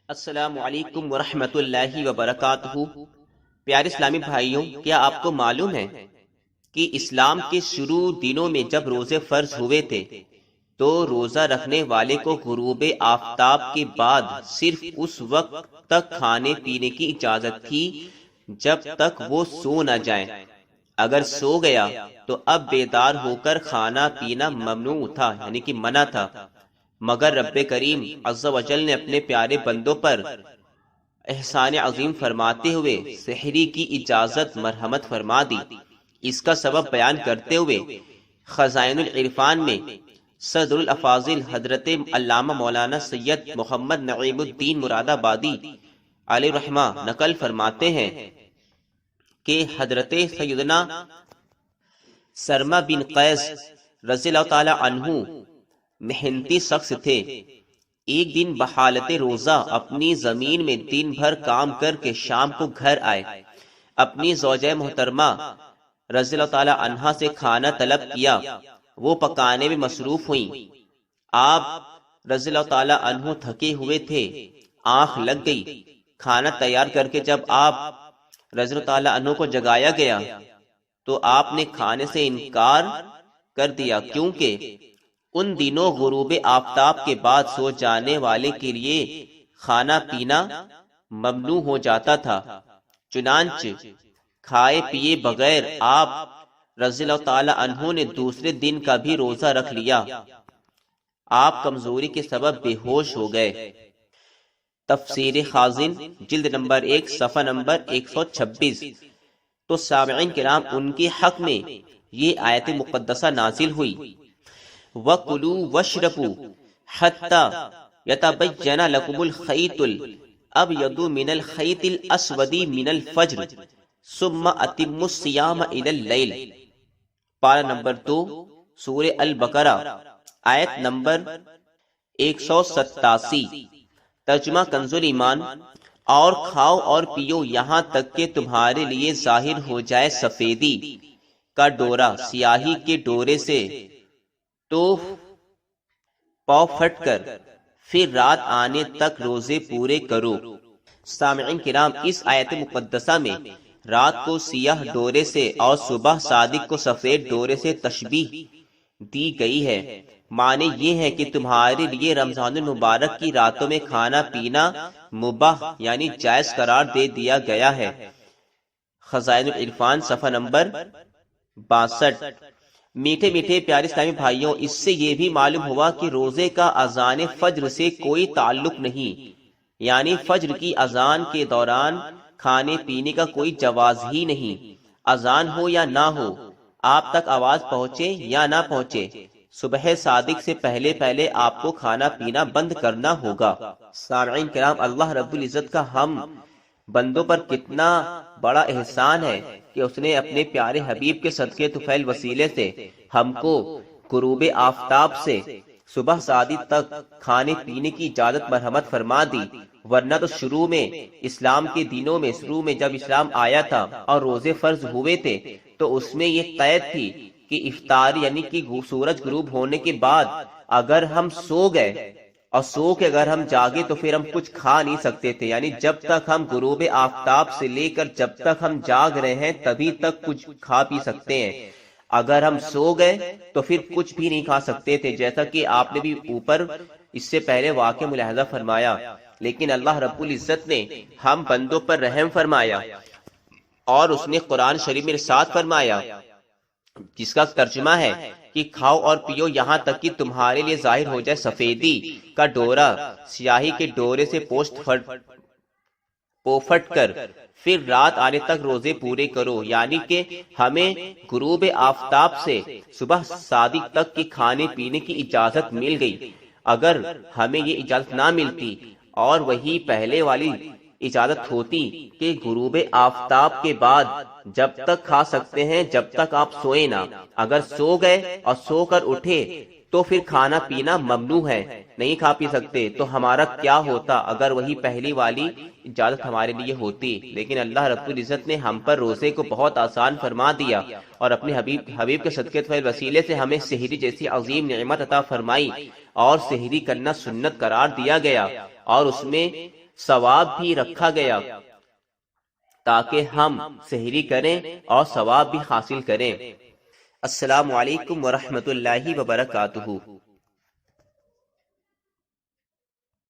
السلام علیکم ورحمۃ اللہ وبرکاتہ۔ پیارے اسلامی بھائیوں، کیا آپ کو معلوم ہے کہ اسلام کے شروع دنوں میں جب روزے فرض ہوئے تھے تو روزہ رکھنے والے کو غروب آفتاب کے بعد صرف اس وقت تک کھانے پینے کی اجازت تھی جب تک وہ سو نہ جائیں۔ اگر سو گیا تو اب بیدار ہو کر کھانا پینا ممنوع تھا، یعنی کہ منع تھا، مگر رب کریم عز و جل نے اپنے پیارے بندوں پر احسان عظیم فرماتے ہوئے سحری کی اجازت مرحمت فرما دی۔ اس کا سبب بیان کرتے ہوئے خزائن العرفان میں صدر الافاضل حضرت علامہ مولانا سید محمد نعیم الدین مراد آبادی علیہ رحمہ نقل فرماتے ہیں کہ حضرت سیدنا سرما بن قیس رضی اللہ تعالی عنہ محنتی شخص تھے۔ ایک دن بحالت روزہ اپنی زمین میں دن بھر کام کر کے شام کو گھر آئے۔ اپنی زوجہ محترمہ رضی اللہ تعالی عنہا سے کھانا طلب کیا۔ وہ پکانے میں مصروف ہوئیں۔ آپ رضی اللہ تعالی عنہ تھکے ہوئے تھے، آنکھ لگ گئی۔ کھانا تیار کر کے جب آپ رضی اللہ تعالی عنہ کو جگایا گیا تو آپ نے کھانے سے انکار کر دیا، کیونکہ ان دنوں غروب آفتاب کے بعد سو جانے والے کے لیے کھانا پینا ممنوع ہو جاتا تھا۔ چنانچہ کھائے پیے بغیر آپ رضی اللہ تعالی عنہ نے دوسرے دن کا بھی روزہ رکھ لیا۔ آپ کمزوری کے سبب بے ہوش ہو گئے۔ تفسیر خازن جلد نمبر 1 صفحہ نمبر 126۔ تو سامعین کرام، ان کے حق میں یہ آیت مقدسہ نازل ہوئی، وَكُلُوا وَاشْرَبُوا حَتَّى يَتَبَيَّنَ لَكُمُ الْخَيْطُ الْأَبْيَضُ مِنَ الْخَيْطِ الْأَسْوَدِ مِنَ الْفَجْرِ ثُمَّ أَتِمُّوا الصِّيَامَ إِلَى اللَّيْلِ۔ پارہ نمبر 2 سورہ البقرہ، آیت نمبر 187۔ ترجمہ کنز ایمان۔ اور کھاؤ اور پیو یہاں تک کہ تمہارے لیے ظاہر ہو جائے سفیدی کا ڈورا سیاہی کے ڈورے سے، تو پاؤ پھٹ کر پھر رات آنے تک روزے پورے کرو۔ سامعین کرام، اس آیت مقدسہ میں رات کو سیاہ ڈورے سے اور صبح صادق کو سفید ڈورے سے تشبیہ دی گئی ہے۔ معنی یہ ہے کہ تمہارے لیے رمضان المبارک کی راتوں میں کھانا پینا مباح یعنی جائز قرار دے دیا گیا ہے۔ خزائن العرفان صفحہ نمبر 62۔ میٹھے میٹھے پیارے اسلامی بھائیوں، اس سے یہ بھی معلوم ہوا کہ روزے کا اذان فجر سے کوئی تعلق نہیں، یعنی فجر کی اذان کے دوران کھانے پینے کا کوئی جواز ہی نہیں۔ اذان ہو یا نہ ہو، آپ تک آواز پہنچے یا نہ پہنچے، صبح صادق سے پہلے پہلے آپ کو کھانا پینا بند کرنا ہوگا۔ سامعین کرام، اللہ رب العزت کا ہم بندوں پر کتنا بڑا احسان ہے کہ اس نے اپنے پیارے حبیب کے صدقے طفیل وسیلے سے ہم کو غروب آفتاب سے صبح صادق تک کھانے پینے کی اجازت مرحمت فرما دی، ورنہ تو شروع میں اسلام کے دنوں میں جب اسلام آیا تھا اور روزے فرض ہوئے تھے تو اس میں یہ قید تھی کہ افطار یعنی کہ سورج غروب ہونے کے بعد اگر ہم سو گئے اور سو کے اگر ہم جاگے تو پھر ہم کچھ کھا نہیں سکتے تھے، یعنی جب تک ہم غروب آفتاب سے لے کر جب تک ہم جاگ رہے ہیں تبھی تک کچھ کھا پی سکتے ہیں۔ اگر ہم سو گئے تو پھر کچھ بھی نہیں کھا سکتے تھے، جیسا کہ آپ نے بھی اوپر اس سے پہلے واقعہ ملاحظہ فرمایا۔ لیکن اللہ رب العزت نے ہم بندوں پر رحم فرمایا اور اس نے قرآن شریف میں ارشاد فرمایا، جس کا ترجمہ ہے کہ کھاؤ اور پیو یہاں تک کہ تمہارے لیے ظاہر ہو جائے سفیدی کا ڈورا سیاہی کے ڈورے سے پھٹ کر پھر رات آنے تک روزے پورے کرو، یعنی کہ ہمیں غروب آفتاب سے صبح صادق تک کی کھانے پینے کی اجازت مل گئی۔ اگر ہمیں یہ اجازت نہ ملتی اور وہی پہلے والی اجازت ہوتی کہ غروب آفتاب کے بعد جب تک کھا سکتے ہیں جب تک آپ سوئے نہ، اگر سو گئے اور سو کر اٹھے تو پھر کھانا پینا ممنوع ہے، نہیں کھا پی سکتے، تو ہمارا کیا ہوتا اگر وہی پہلی والی اجازت ہمارے لیے ہوتی۔ لیکن اللہ رب العزت نے ہم پر روزے کو بہت آسان فرما دیا اور اپنے حبیب کے صدقے طفیل وسیلے سے ہمیں سحری جیسی عظیم نعمت عطا فرمائی اور سحری کرنا سنت قرار دیا گیا، اور اس میں ثواب بھی رکھا گیا تاکہ ہم سحری کریں اور ثواب بھی حاصل کریں۔ السلام علیکم ورحمۃ اللہ وبرکاتہ۔